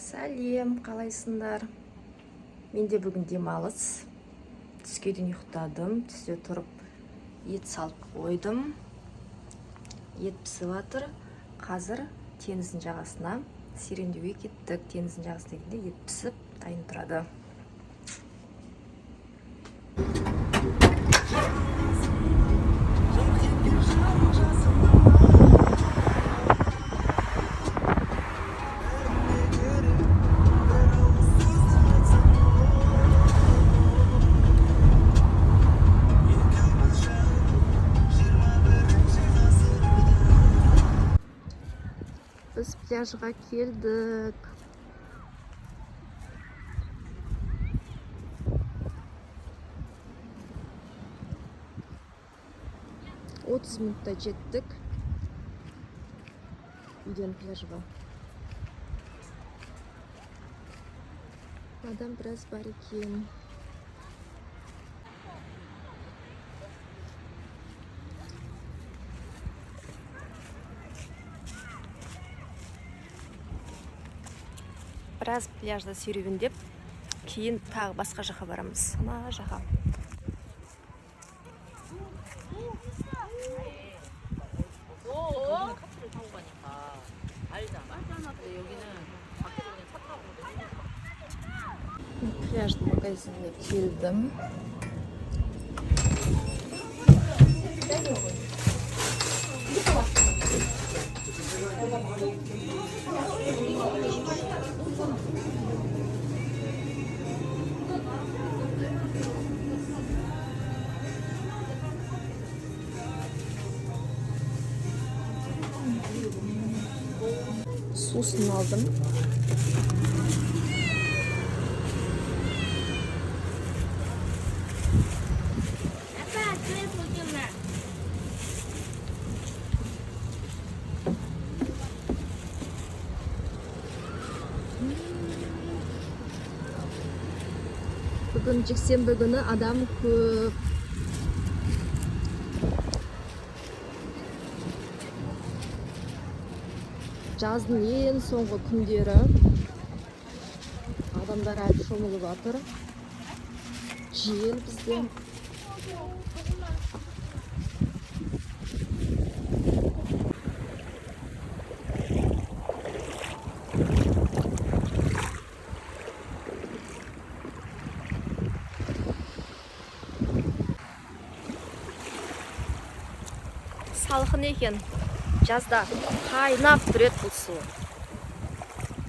Сәлем, қалайсыңдар? Менде бүгін демалыс. Түске дейін ұйықтадым. Түсте тұрып ет салып қойдым. Ет пісіп жатыр. Қазір теңіздің жағасына серуендеуге кеттік. Теңіздің жағасына келгенде ет пісіп дайын тұрады. Біз пляжға келдік. Отыз минутта жеттік. Үйден пляжға. Адам біраз бар екен. Біраз пляжда серуендеп, кейін тағы басқа жаққа барамыз. Ана жаққа. Пляждың магазиніне келдім. Сусын aldım. Bugün jексенбі күні адам көп. Жаздың ең соңғы күндері адамдар әлі шомылып жатыр. Жел бізде. Салқын екен. Жазда қайнап тұреді бұл су.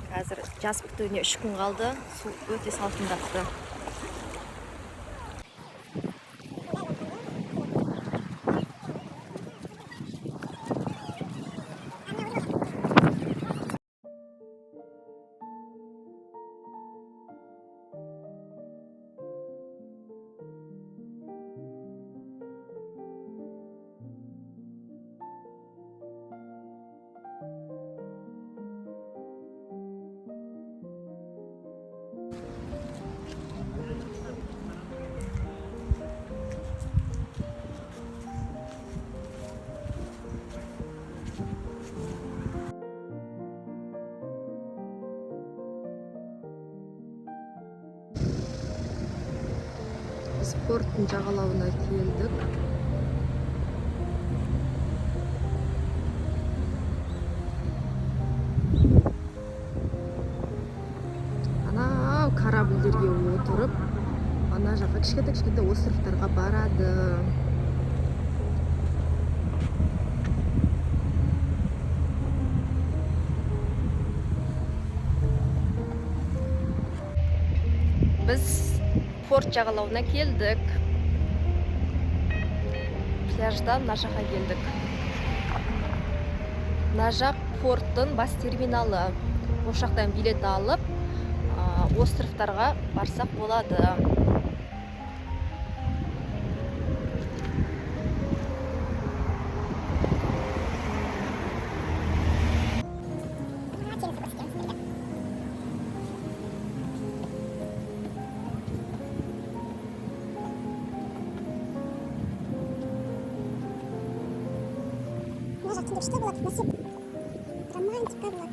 Қазір жаз бітуіне 3 күн қалды. Су өте салқындапты. Порттың жағалауына келдік. Ана корабльдерге отырып, ана жаққа кішкентай островтарға барады. Біз порт жағалауына келдік. Пляждан мына жаққа келдік. Мына жақ порттың бас терминалы. Осы жақтан билет алып, островтарға барсақ болады. Что было? Романтика была.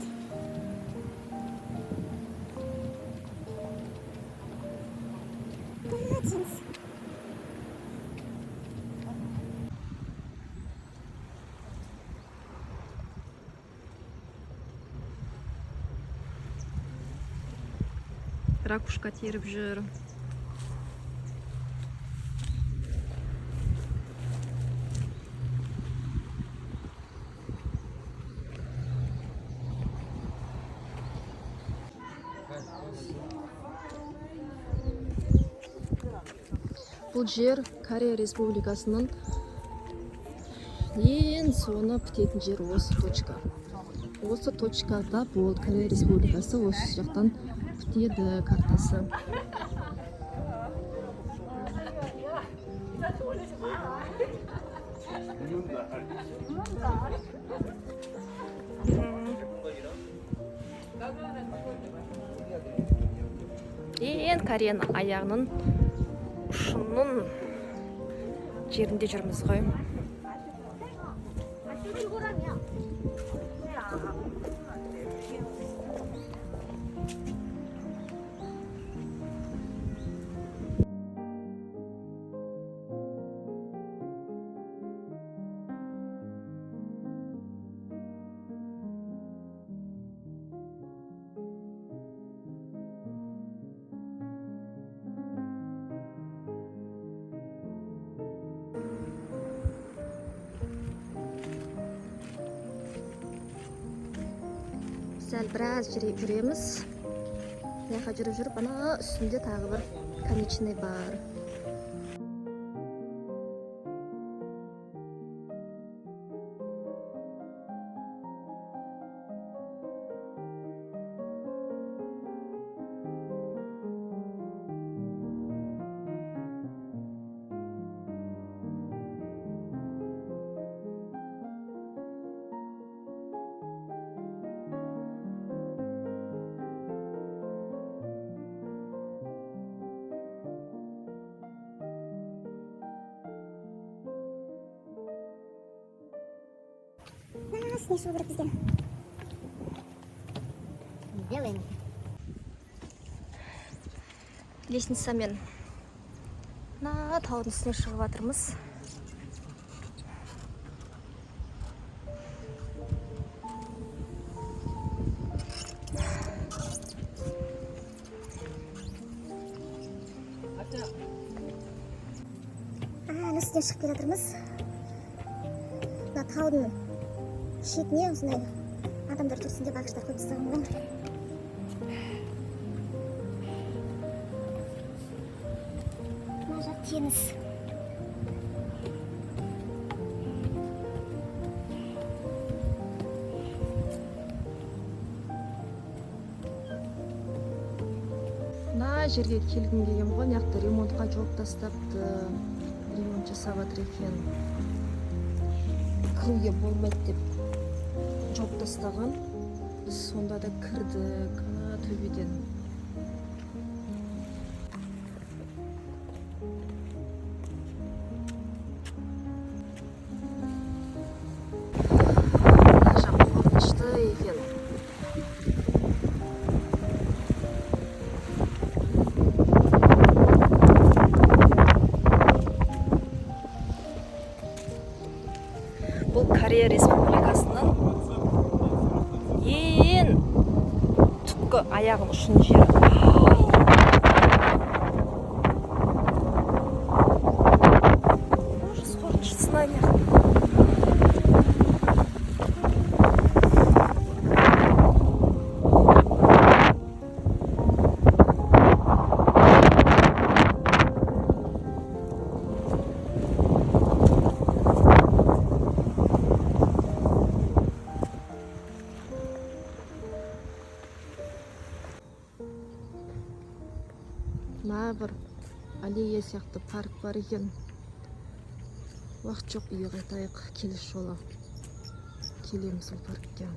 Ракушка теріп жүр. Бұл жер Корея Республикасының ең соңы бітетін жер осы точка. Осы точкада болды Корея Республикасы, осы жақтан бітеді картасы. Ең Кореяның аяғының ұшының жерінде жүрміз ғой. Сәл біраз жүреміз. Яқа жүріп, ана үстінде тағы бір конечный бар. Снег выбрать везде. Делаем. Лестницамен таудың үстіне шығып жатырмыз. Үстіне шығып келе жатырмыз. Таудың шетіне осындай адамдар жүрсін деп ағаштар көп тастаған. Мына жақ теңіз. Мына жерге келгім келген ғой, мына ремонтқа жауып тастапты. Ремонт жасап жатыр екен. Кіруге болмайды деп жауып тастаған. Біз сонда да кірдік ана төбеден. Мына жақ қорқынышты екен. Бұл Корея Республикасының ең түпкі аяғын ұшын жері. Ужас, қорқынышты наверх. Мына бір аллея сияқты парк бар екен. Уақыт жоқ, үйге қайтайық. Келесі жолы келеміз сол паркке.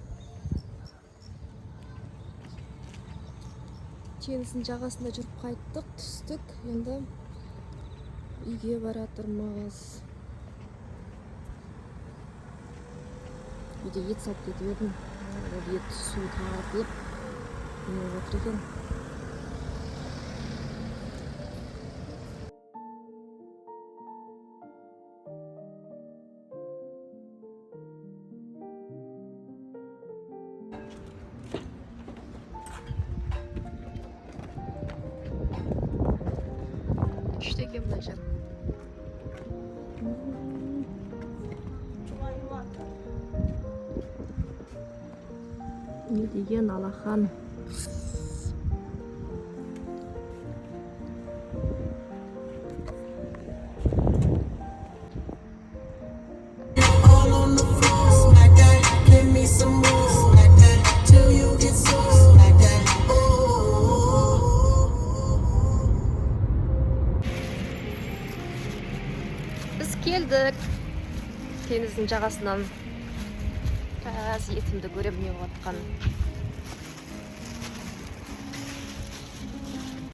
Теңіздің жағасында жүріп қайттық, түстік. Енді үйге баратырмыз. Үйде ет салып кетіп едім. Ол ет су тартылып не отыр екен. жан. Не деген алахан. All on the floor, smack that. Give me some more, smack that. Till you get sore, like that. Oh. Біз келдік. Теңіздің жағасынан. Қазір етімді көремін не болатқан.